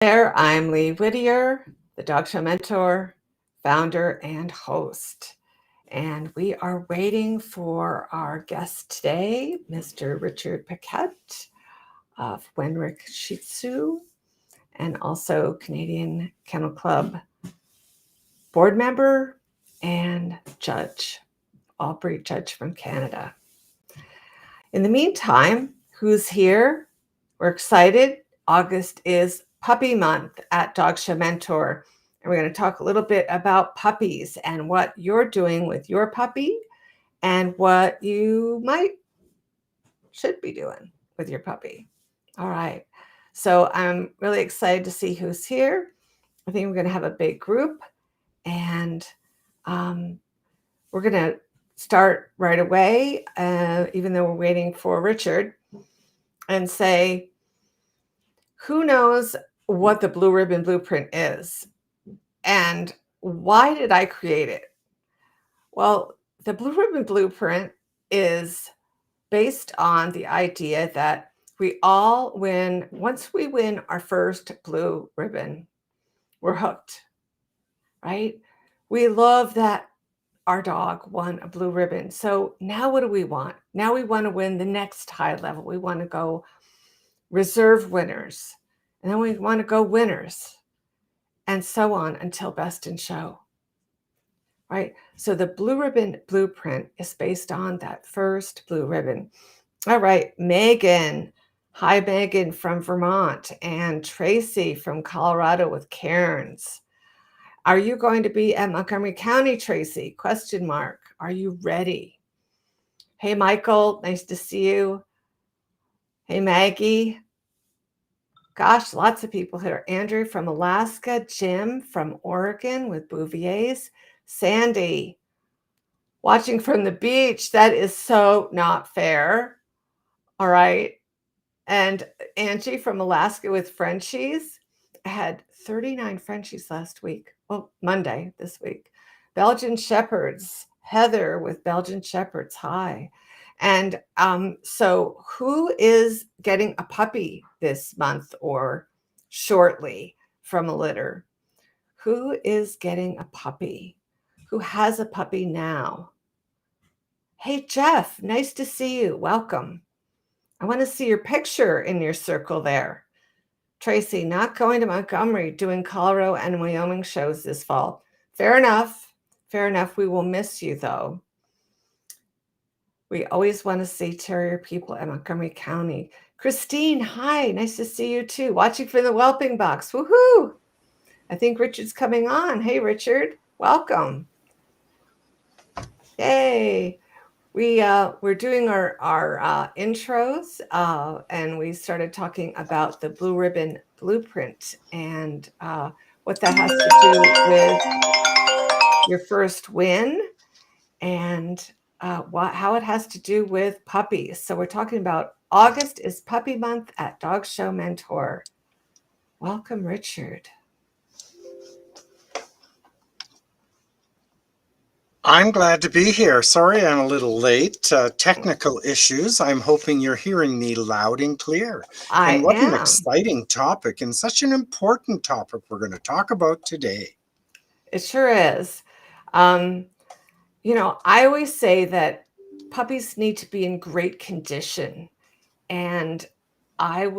There, I'm Lee Whittier, the Dog Show Mentor, founder, and host. And we are waiting for our guest today, Mr. Richard Paquette of Wenrick Shih Tzu, and also Canadian Kennel Club board member and judge, all breed judge from Canada. In the meantime, who's here? We're excited. August is Puppy Month at Dog Show Mentor. And we're going to talk a little bit about puppies and what you're doing with your puppy and what you should be doing with your puppy. All right. So I'm really excited to see who's here. I think we're going to have a big group, and we're going to start right away, even though we're waiting for Richard, and say, who knows what the Blue Ribbon Blueprint is? And why did I create it? Well, the Blue Ribbon Blueprint is based on the idea that once we win our first blue ribbon, we're hooked, right? We love that our dog won a blue ribbon. So now what do we want? Now we want to win the next high level. We want to go reserve winners, and then we want to go winners, and so on until best in show, right? So the Blue Ribbon Blueprint is based on that first blue ribbon. All right, Megan. Hi, Megan from Vermont, and Tracy from Colorado with Cairns. Are you going to be at Montgomery County, Tracy? Question mark. Are you ready? Hey, Michael, nice to see you. Hey, Maggie. Gosh, lots of people here. Andrew from Alaska, Jim from Oregon with Bouvier's, Sandy watching from the beach. That is so not fair. All right. And Angie from Alaska with Frenchies. I had 39 Frenchies last week. Well, Monday this week. Belgian Shepherds. Heather with Belgian Shepherds. Hi. And so who is getting a puppy this month or shortly from a litter? Who is getting a puppy? Who has a puppy now? Hey, Jeff, nice to see you. Welcome. I want to see your picture in your circle there. Tracy, not going to Montgomery, doing Colorado and Wyoming shows this fall. Fair enough. Fair enough. We will miss you, though. We always want to see terrier people at Montgomery County. Christine, hi. Nice to see you, too. Watching from the Whelping Box. Woohoo! I think Richard's coming on. Hey, Richard. Welcome. Yay. We're doing our intros, and we started talking about the Blue Ribbon Blueprint and what that has to do with your first win and how it has to do with puppies. So we're talking about August is Puppy Month at Dog Show Mentor. Welcome, Richard. I'm glad to be here. Sorry I'm a little late. Technical issues. I'm hoping you're hearing me loud and clear. And what an exciting topic, and such an important topic we're going to talk about today. It sure is. You know, I always say that puppies need to be in great condition. And I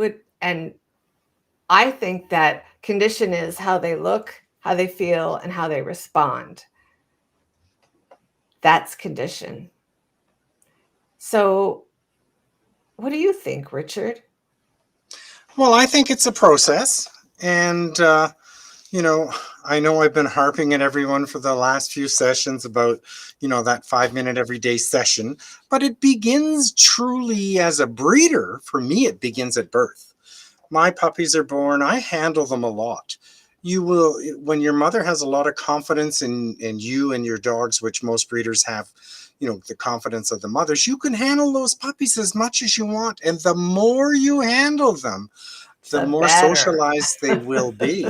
think that condition is how they look, how they feel, and how they respond. That's condition. So what do you think, Richard? Well, I think it's a process. And, you know I've been harping at everyone for the last few sessions about, that 5-minute everyday session. But it begins truly as a breeder. For me, it begins at birth. My puppies are born. I handle them a lot. You will, when your mother has a lot of confidence in you and your dogs, which most breeders have, the confidence of the mothers, you can handle those puppies as much as you want. And the more you handle them, the more socialized they will be.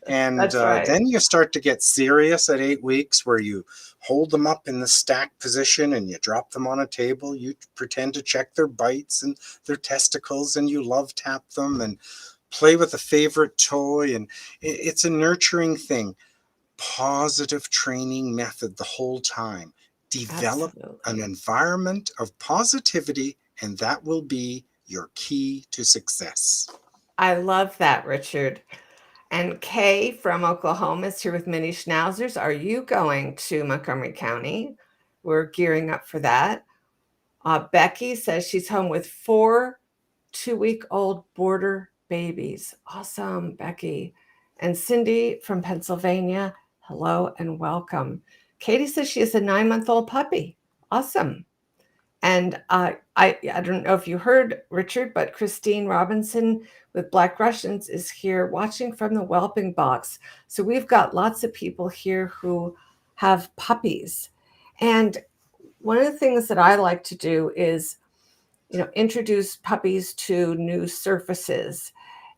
And right. Then you start to get serious at 8 weeks, where you hold them up in the stack position and you drop them on a table. You pretend to check their bites and their testicles, and you love tap them. And play with a favorite toy, and it's a nurturing thing. Positive training method the whole time. Develop an Absolutely. environment of positivity, and that will be your key to success. I love that, Richard. And Kay from Oklahoma is here with mini schnauzers. Are you going to Montgomery County? We're gearing up for that. Becky says she's home with 4 2-week-old border babies. Awesome, Becky. And Cindy from Pennsylvania, hello and welcome. Katie says she has a 9-month-old puppy. Awesome. And I don't know if you heard, Richard, but Christine Robinson with Black Russians is here watching from the whelping box. So we've got lots of people here who have puppies. And one of the things that I like to do is, introduce puppies to new surfaces.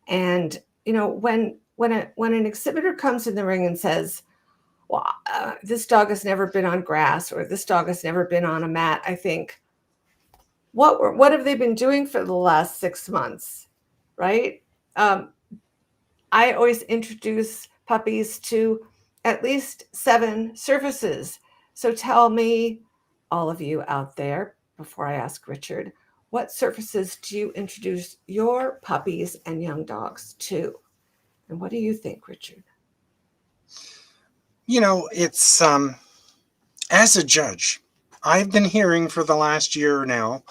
And, when an exhibitor comes in the ring and says, well, this dog has never been on grass, or this dog has never been on a mat, I think, what have they been doing for the last 6 months, right? I always introduce puppies to at least 7 surfaces. So tell me, all of you out there, before I ask Richard, what surfaces do you introduce your puppies and young dogs to? And what do you think, Richard? It's as a judge, I've been hearing for the last year now,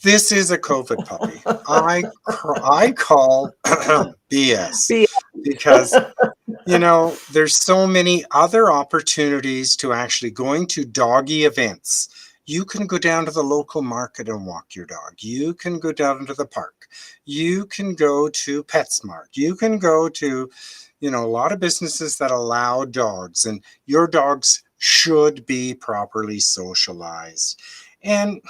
this is a COVID puppy. I call BS, Be- because there's so many other opportunities to actually going to doggy events. You can go down to the local market and walk your dog. You can go down to the park. You can go to PetSmart. You can go to, a lot of businesses that allow dogs, and your dogs should be properly socialized. And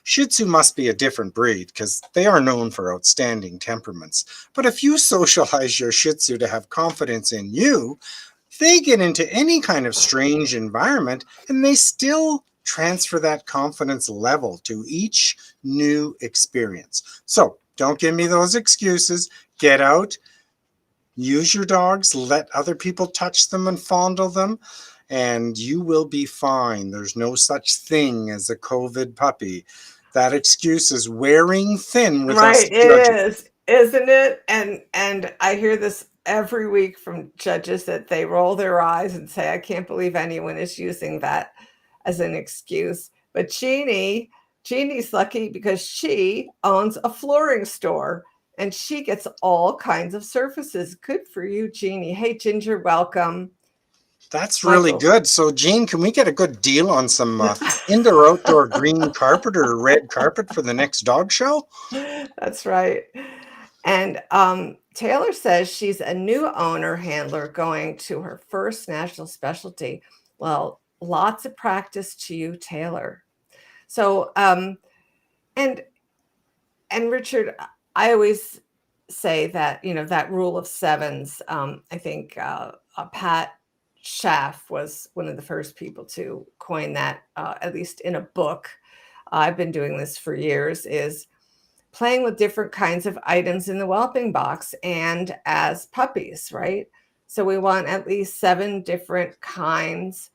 Shih Tzu must be a different breed because they are known for outstanding temperaments. But if you socialize your Shih Tzu to have confidence in you, they get into any kind of strange environment and they still transfer that confidence level to each new experience. So don't give me those excuses. Get out, use your dogs, let other people touch them and fondle them, and you will be fine. There's no such thing as a COVID puppy. That excuse is wearing thin with us Right, it judges. is, isn't it? And I hear this every week from judges that they roll their eyes and say, I can't believe anyone is using that as an excuse. But Jeannie's lucky because she owns a flooring store and she gets all kinds of surfaces. Good for you, Jeannie. Hey, Ginger, welcome. That's really Michael. good. So, Jean, can we get a good deal on some indoor outdoor green carpet or red carpet for the next dog show? That's right. And Taylor says she's a new owner handler going to her first national specialty. Well, lots of practice to you, Taylor. So, and Richard, I always say that that rule of sevens. I think Pat Schaff was one of the first people to coin that, at least in a book. I've been doing this for years. Is playing with different kinds of items in the whelping box and as puppies, right? So we want at least 7 different kinds,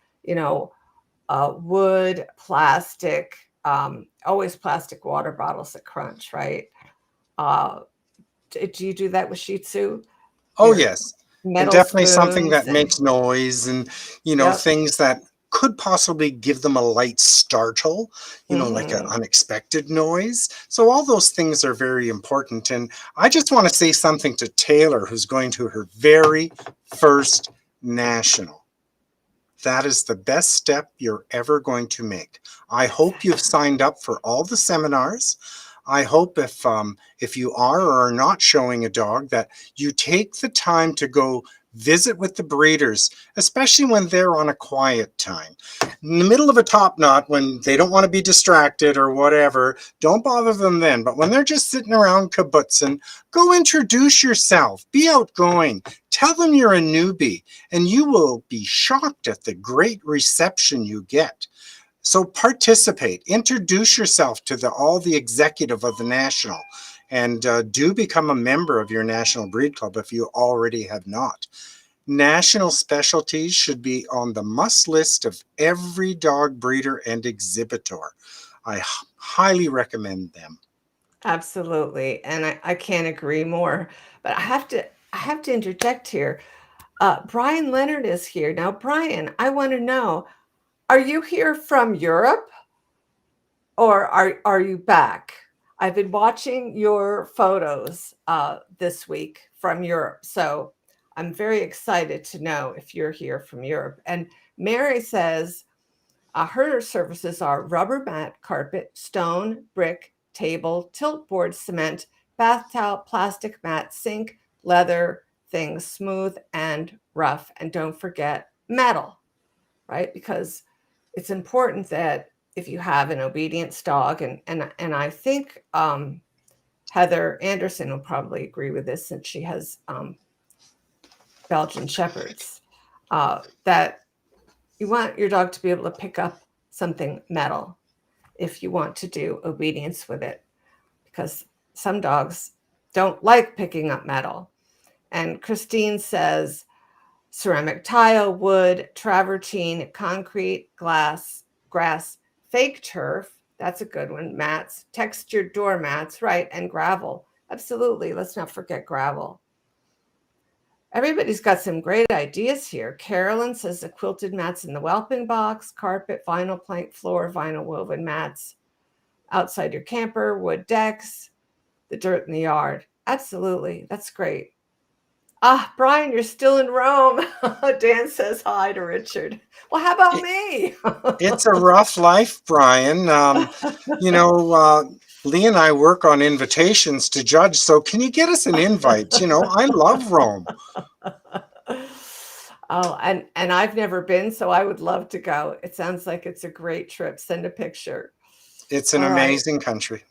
wood, plastic, always plastic water bottles that crunch, right? Uh, do you do that with Shih Tzu? Oh, Your yes. And metal definitely something spoons that and makes noise and, yep. things that could possibly give them a light startle, like an Mm-hmm. unexpected noise. So all those things are very important. And I just want to say something to Taylor, who's going to her very first national. That is the best step you're ever going to make. I hope you've signed up for all the seminars. I hope if you are or are not showing a dog, that you take the time to go visit with the breeders, especially when they're on a quiet time. In the middle of a top knot, when they don't want to be distracted or whatever, don't bother them then. But when they're just sitting around kibbutzing, go introduce yourself. Be outgoing. Tell them you're a newbie, and you will be shocked at the great reception you get. So participate, introduce yourself to all the executive of the national. And do become a member of your National Breed Club if you already have not. National specialties should be on the must list of every dog breeder and exhibitor. I highly recommend them. Absolutely. And I can't agree more. But I have to interject here. Brian Leonard is here. Now, Brian, I want to know, are you here from Europe or are you back? I've been watching your photos this week from Europe. So I'm very excited to know if you're here from Europe. And Mary says her services are rubber mat, carpet, stone, brick, table, tilt board, cement, bath towel, plastic mat, sink, leather, things smooth and rough. And don't forget metal, right? Because it's important that if you have an obedience dog, and I think Heather Anderson will probably agree with this since she has Belgian Shepherds, that you want your dog to be able to pick up something metal if you want to do obedience with it, because some dogs don't like picking up metal. And Christine says ceramic tile, wood, travertine, concrete, glass, grass, fake turf. That's a good one. Mats, textured doormats, right? And gravel. Absolutely. Let's not forget gravel. Everybody's got some great ideas here. Carolyn says the quilted mats in the whelping box, carpet, vinyl plank floor, vinyl woven mats outside your camper, wood decks, the dirt in the yard. Absolutely. That's great. Ah, Brian, you're still in Rome. Dan says hi to Richard. Well, how about me? It's a rough life, Brian. Lee and I work on invitations to judge, so can you get us an invite? I love Rome. Oh, and I've never been, so I would love to go. It sounds like it's a great trip. Send a picture. It's an All right. amazing country.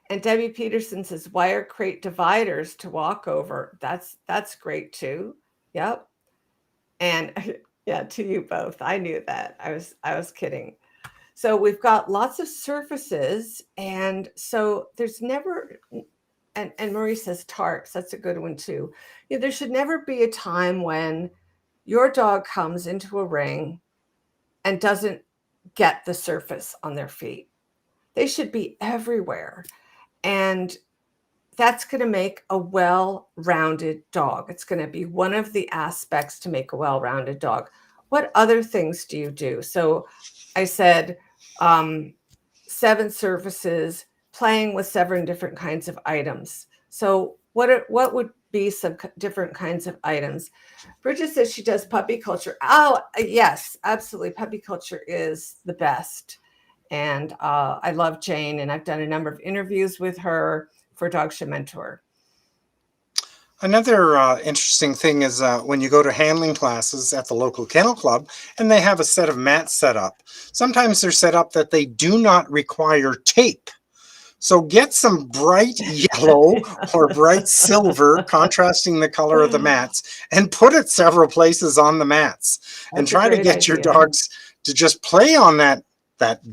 And Debbie Peterson says wire crate dividers to walk over. That's great too. Yep. And yeah, to you both. I knew that. I was kidding. So we've got lots of surfaces, and so there's never, and Marie says tarps. That's a good one too. There should never be a time when your dog comes into a ring and doesn't get the surface on their feet. They should be everywhere. And that's going to make a well-rounded dog. It's going to be one of the aspects to make a well-rounded dog. What other things do you do? So I said 7 surfaces, playing with 7 different kinds of items. So what would be some different kinds of items? Bridget says she does puppy culture. Oh, yes, absolutely. Puppy culture is the best. And I love Jane, and I've done a number of interviews with her for Dog Show Mentor. Another interesting thing is when you go to handling classes at the local kennel club and they have a set of mats set up. Sometimes they're set up that they do not require tape. So get some bright yellow or bright silver, contrasting the color of the mats, and put it several places on the mats. And try to get your dogs to just play on that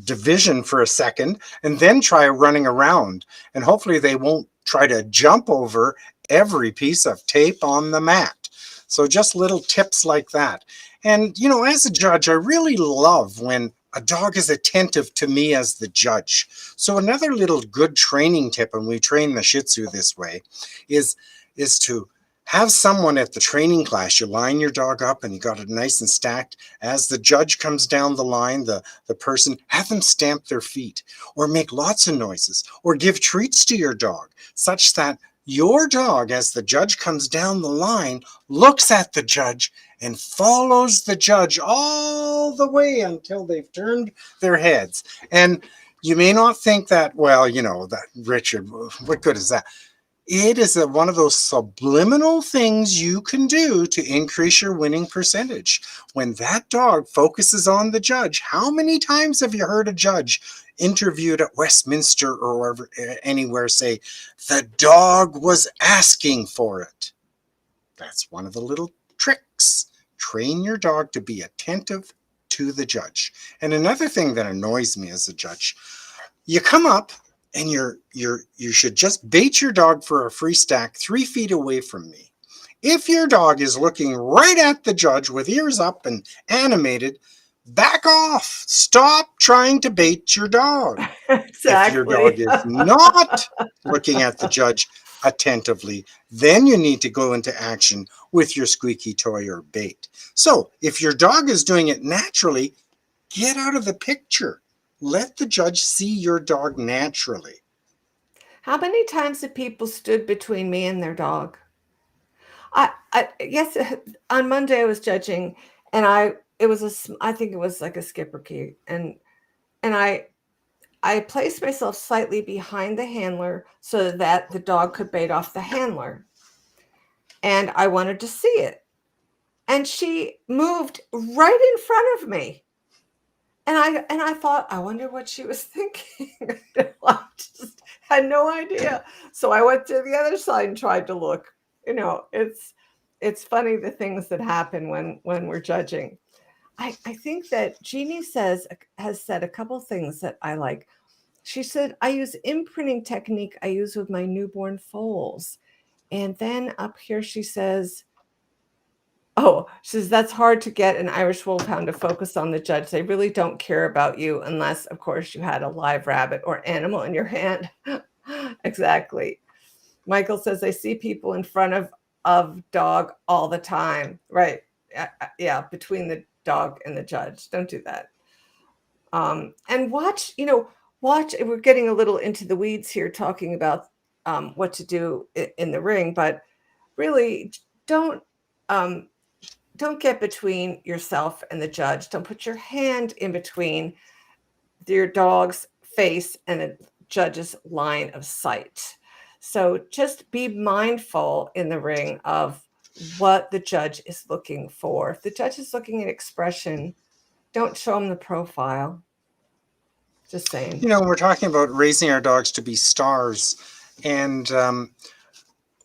division for a second and then try running around. And hopefully they won't try to jump over every piece of tape on the mat. So just little tips like that. And, as a judge, I really love when a dog is attentive to me as the judge. So another little good training tip, and we train the Shih Tzu this way, is to have someone at the training class. You line your dog up and you got it nice and stacked. As the judge comes down the line, the person, have them stamp their feet or make lots of noises or give treats to your dog such that your dog, as the judge comes down the line, looks at the judge and follows the judge all the way until they've turned their heads. And you may not think that, that Richard, what good is that? It is one of those subliminal things you can do to increase your winning percentage. When that dog focuses on the judge, how many times have you heard a judge interviewed at Westminster or wherever, anywhere say, the dog was asking for it? That's one of the little tricks. Train your dog to be attentive to the judge. And another thing that annoys me as a judge, you come up and you should just bait your dog for a free stack 3 feet away from me. If your dog is looking right at the judge with ears up and animated, back off. Stop trying to bait your dog. If your dog Exactly. is not looking at the judge attentively, then you need to go into action with your squeaky toy or bait. So if your dog is doing it naturally, get out of the picture. Let the judge see your dog naturally. How many times have people stood between me and their dog? Yes, on Monday I was judging, and I think it was like a skipper key, and I placed myself slightly behind the handler so that the dog could bait off the handler, and I wanted to see it, and she moved right in front of me. And I thought, I wonder what she was thinking. I just had no idea. So I went to the other side and tried to look. It's funny the things that happen when we're judging. I think that Jeannie has said a couple things that I like. She said, I use imprinting technique I use with my newborn foals. And then up here she says, oh, she says, that's hard to get an Irish Wolfhound to focus on the judge. They really don't care about you unless, of course, you had a live rabbit or animal in your hand. Exactly. Michael says, I see people in front of dog all the time. Right. Yeah, between the dog and the judge. Don't do that. And watch, we're getting a little into the weeds here talking about what to do in the ring, but really don't get between yourself and the judge. Don't put your hand in between your dog's face and the judge's line of sight. So just be mindful in the ring of what the judge is looking for. If the judge is looking at expression, don't show him the profile. Just saying. We're talking about raising our dogs to be stars. And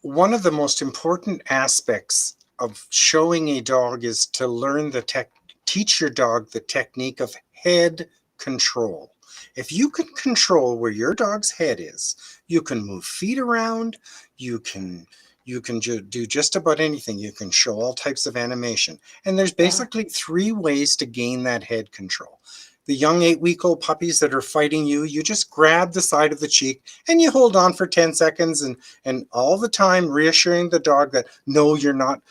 one of the most important aspects of showing a dog is to teach your dog the technique of head control. If you can control where your dog's head is, you can move feet around, you can do just about anything. You can show all types of animation. And there's basically 3 ways to gain that head control. The young 8-week-old puppies that are fighting you, you just grab the side of the cheek and you hold on for 10 seconds and all the time reassuring the dog that, no, you're not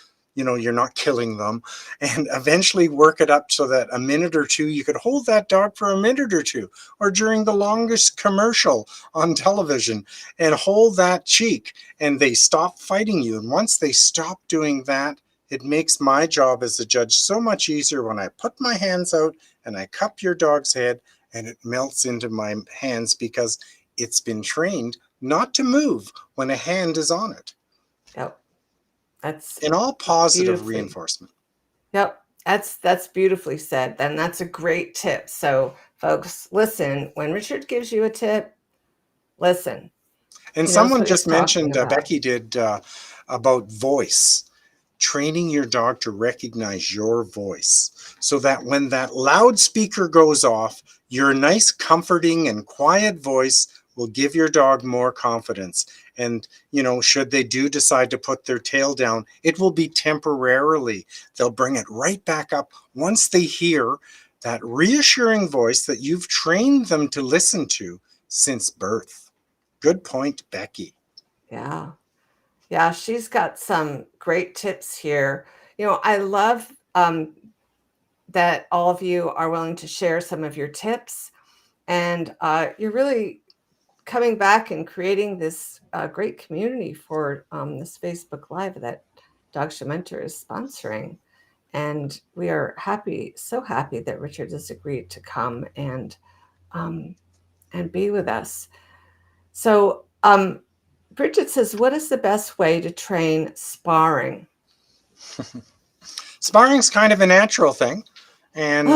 killing them, and eventually work it up so that a minute or two, you could hold that dog for a minute or two, or during the longest commercial on television, and hold that cheek, and they stop fighting you. And once they stop doing that, it makes my job as a judge so much easier when I put my hands out and I cup your dog's head and it melts into my hands because it's been trained not to move when a hand is on it. Yep. That's in all positive reinforcement. Yep. That's beautifully said. And that's a great tip. So folks, listen, when Richard gives you a tip, listen. And someone just mentioned, Becky did, about voice. Training your dog to recognize your voice so that when that loudspeaker goes off, your nice, comforting, and quiet voice will give your dog more confidence. And, should they decide to put their tail down, it will be temporarily. They'll bring it right back up once they hear that reassuring voice that you've trained them to listen to since birth. Good point, Becky. Yeah. Yeah, she's got some great tips here. I love that all of you are willing to share some of your tips, and you're really coming back and creating this great community for this Facebook Live that Dog Show Mentor is sponsoring. And we are so happy that Richard has agreed to come and be with us. So, Bridget says, what is the best way to train sparring? Sparring's kind of a natural thing. And,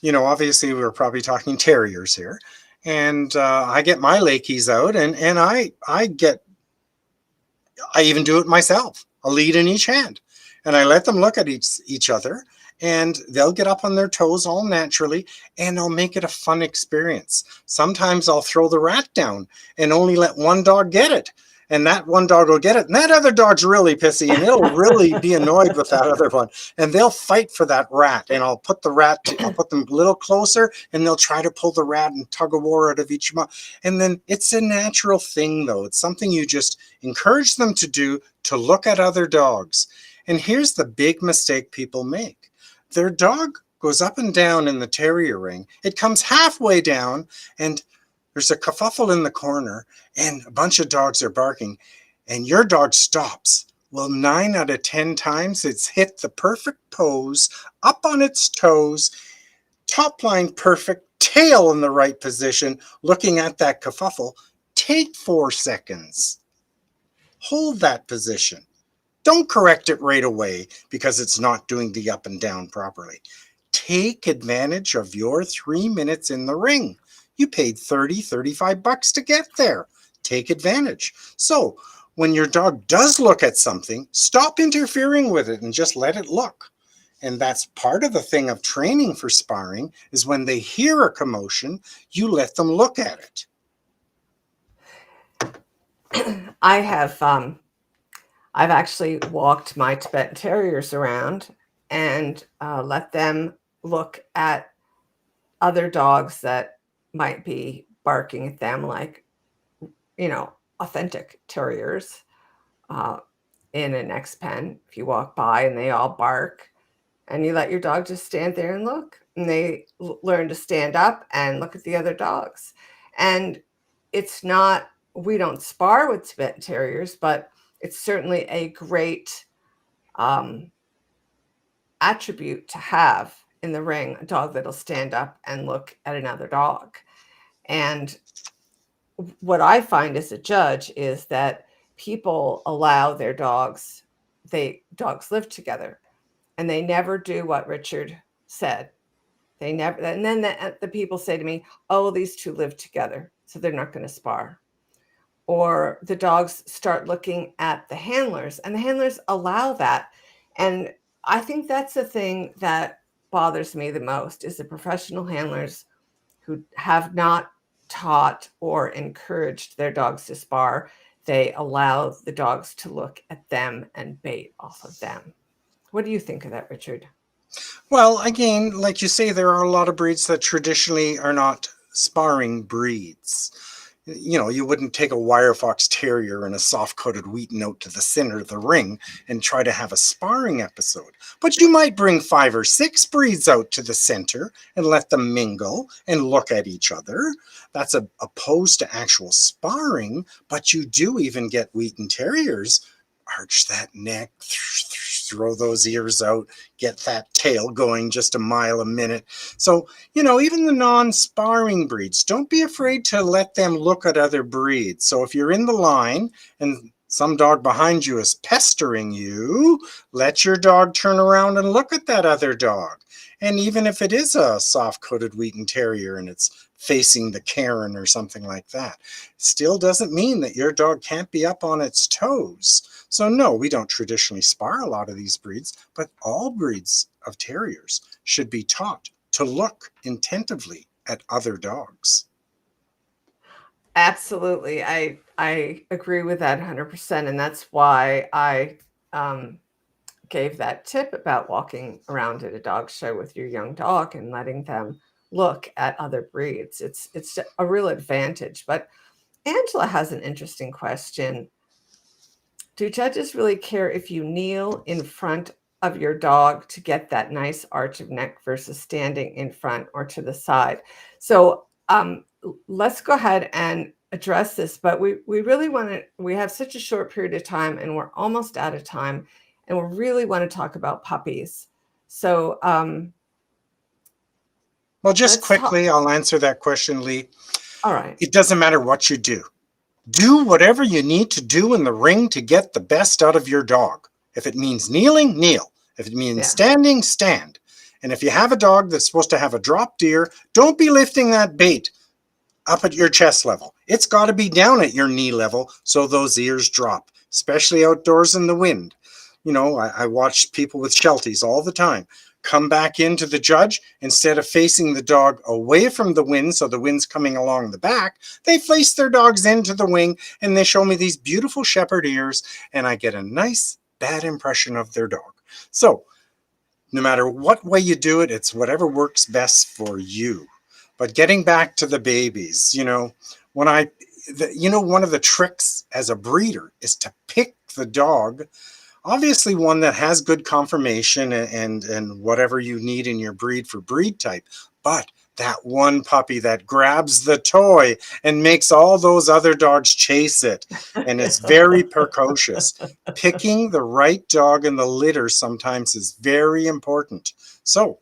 obviously we're probably talking terriers here. And I get my Lakeys out and I even do it myself, a lead in each hand. And I let them look at each other and they'll get up on their toes all naturally, and I'll make it a fun experience. Sometimes I'll throw the rat down and only let one dog get it. And that one dog will get it. And that other dog's really pissy and it'll really be annoyed with that other one. And they'll fight for that rat. And I'll put them a little closer and they'll try to pull the rat and tug a war out of each mouth. And then it's a natural thing, though. It's something you just encourage them to do, to look at other dogs. And here's the big mistake people make. Their dog goes up and down in the terrier ring. It comes halfway down and there's a kerfuffle in the corner and a bunch of dogs are barking and your dog stops. Well, 9 out of 10 times it's hit the perfect pose, up on its toes, top line perfect, tail in the right position, looking at that kerfuffle. Take 4 seconds. Hold that position. Don't correct it right away because it's not doing the up and down properly. Take advantage of your 3 minutes in the ring. You paid $35 to get there. Take advantage. So when your dog does look at something, stop interfering with it and just let it look. And that's part of the thing of training for sparring, is when they hear a commotion, you let them look at it. I've actually walked my Tibetan Terriers around and let them look at other dogs that might be barking at them, like, authentic terriers in an X pen. If you walk by and they all bark, and you let your dog just stand there and look, and they learn to stand up and look at the other dogs. And it's not, we don't spar with Tibetan Terriers, but it's certainly a great attribute to have in the ring, a dog that'll stand up and look at another dog. And what I find as a judge is that people allow their dogs live together, and they never do what Richard said. They never, and then the people say to me, oh, these two live together, so they're not going to spar. Or the dogs start looking at the handlers, and the handlers allow that. And I think that's the thing that bothers me the most, is the professional handlers who have not taught or encouraged their dogs to spar. They allow the dogs to look at them and bait off of them. What do you think of that, Richard? Well, again, like you say, there are a lot of breeds that traditionally are not sparring breeds. You wouldn't take a wire fox terrier and a soft-coated Wheaten out to the center of the ring and try to have a sparring episode. But you might bring 5 or 6 breeds out to the center and let them mingle and look at each other. That's opposed to actual sparring, but you do even get Wheaten terriers. Arch that neck, throw those ears out, get that tail going just a mile a minute. So, even the non-sparring breeds, don't be afraid to let them look at other breeds. So if you're in the line and some dog behind you is pestering you, let your dog turn around and look at that other dog. And even if it is a soft-coated Wheaten Terrier and it's facing the Karen or something like that, still doesn't mean that your dog can't be up on its toes. So no, we don't traditionally spar a lot of these breeds, but all breeds of terriers should be taught to look attentively at other dogs. Absolutely. I agree with that 100%. And that's why I gave that tip about walking around at a dog show with your young dog and letting them look at other breeds. It's a real advantage. But Angela has an interesting question. Do judges really care if you kneel in front of your dog to get that nice arch of neck versus standing in front or to the side? So let's go ahead and address this, but we really we have such a short period of time and we're almost out of time, and we really want to talk about puppies. So well, just quickly, I'll answer that question, Lee. All right. It doesn't matter what you do. Do whatever you need to do in the ring to get the best out of your dog. If it means kneeling, kneel. If it means standing, stand. And if you have a dog that's supposed to have a dropped ear, don't be lifting that bait up at your chest level. It's got to be down at your knee level so those ears drop, especially outdoors in the wind. I watch people with Shelties all the time. come back into the judge. Instead of facing the dog away from the wind, so the wind's coming along the back, they face their dogs into the wing, and they show me these beautiful shepherd ears, and I get a nice bad impression of their dog. So no matter what way you do it, it's whatever works best for you. But getting back to the babies, when one of the tricks as a breeder is to pick the dog, obviously one that has good conformation and whatever you need in your breed for breed type, but that one puppy that grabs the toy and makes all those other dogs chase it, and it's very precocious. Picking the right dog in the litter sometimes is very important. So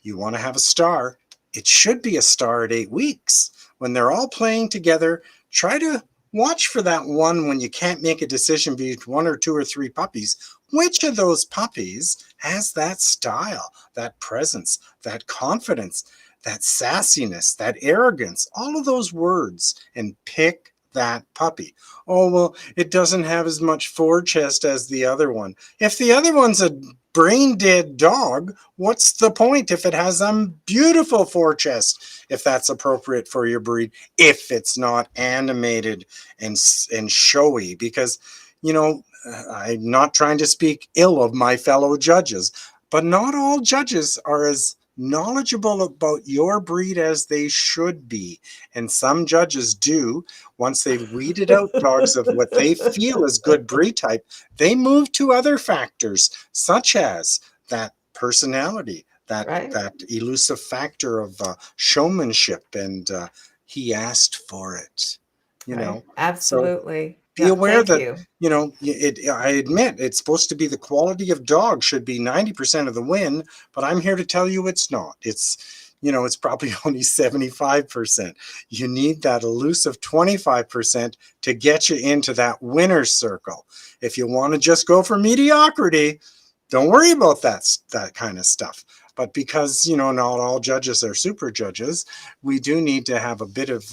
you want to have a star. It should be a star at 8 weeks. When they're all playing together, try to watch for that one when you can't make a decision between 1 or 2 or 3 puppies. Which of those puppies has that style, that presence, that confidence, that sassiness, that arrogance, all of those words, and pick that puppy. Oh, well, it doesn't have as much fore chest as the other one. If the other one's a brain dead dog, what's the point if it has a beautiful fore chest, if that's appropriate for your breed, if it's not animated and showy? Because, I'm not trying to speak ill of my fellow judges, but not all judges are as knowledgeable about your breed as they should be. And some judges do. Once they've weeded out dogs of what they feel is good breed type, they move to other factors, such as that personality, that elusive factor of showmanship, and he asked for it, Absolutely. So be aware that, you. I admit it's supposed to be the quality of dog should be 90% of the win, but I'm here to tell you it's not. It's probably only 75%. You need that elusive 25% to get you into that winner's circle. If you want to just go for mediocrity, don't worry about that kind of stuff. But because, not all judges are super judges, we do need to have a bit of,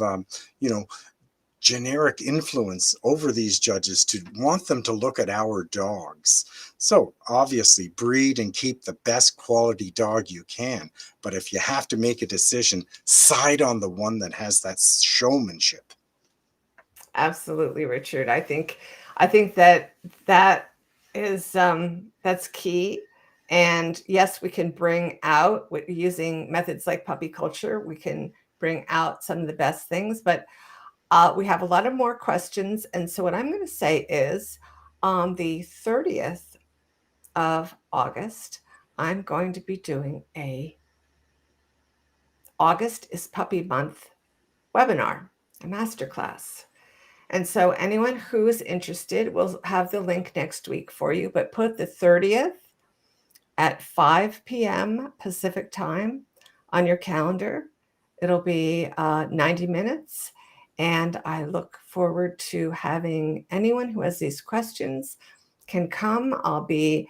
generic influence over these judges to want them to look at our dogs. So obviously breed and keep the best quality dog you can. But if you have to make a decision, side on the one that has that showmanship. Absolutely, Richard. I think that is that's key. And yes, we can bring out, using methods like puppy culture, we can bring out some of the best things, but we have a lot of more questions. And so what I'm going to say is, on the 30th of August, I'm going to be doing August is Puppy Month webinar, a masterclass. And so anyone who is interested, we'll have the link next week for you, but put the 30th at 5 p.m. Pacific time on your calendar. It'll be 90 minutes. And I look forward to having anyone who has these questions can come. I'll be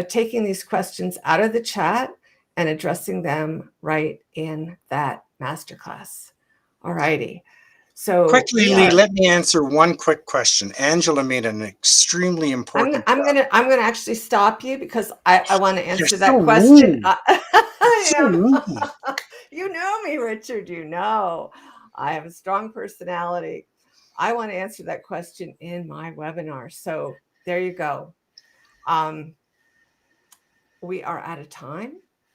taking these questions out of the chat and addressing them right in that masterclass. All righty. So quickly, Lee, let me answer one quick question. Angela made an extremely important. I'm gonna actually stop you because I want to answer that so question. Rude. You know me, Richard. I have a strong personality. I want to answer that question in my webinar. So there you go. We are out of time.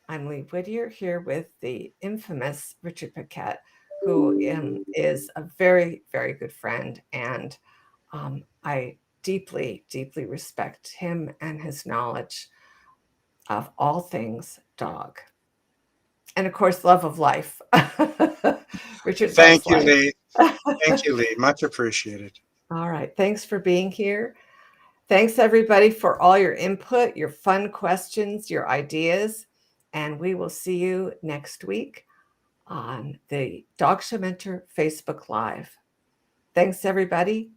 I'm Lee Whittier here with the infamous Richard Paquette, who is a very, very good friend. And I deeply, deeply respect him and his knowledge of all things dog. And of course, love of life. Richard, thank you, Lee. Thank you, Lee. Much appreciated. All right. Thanks for being here. Thanks, everybody, for all your input, your fun questions, your ideas. And we will see you next week on the Dog Show Mentor Facebook Live. Thanks, everybody.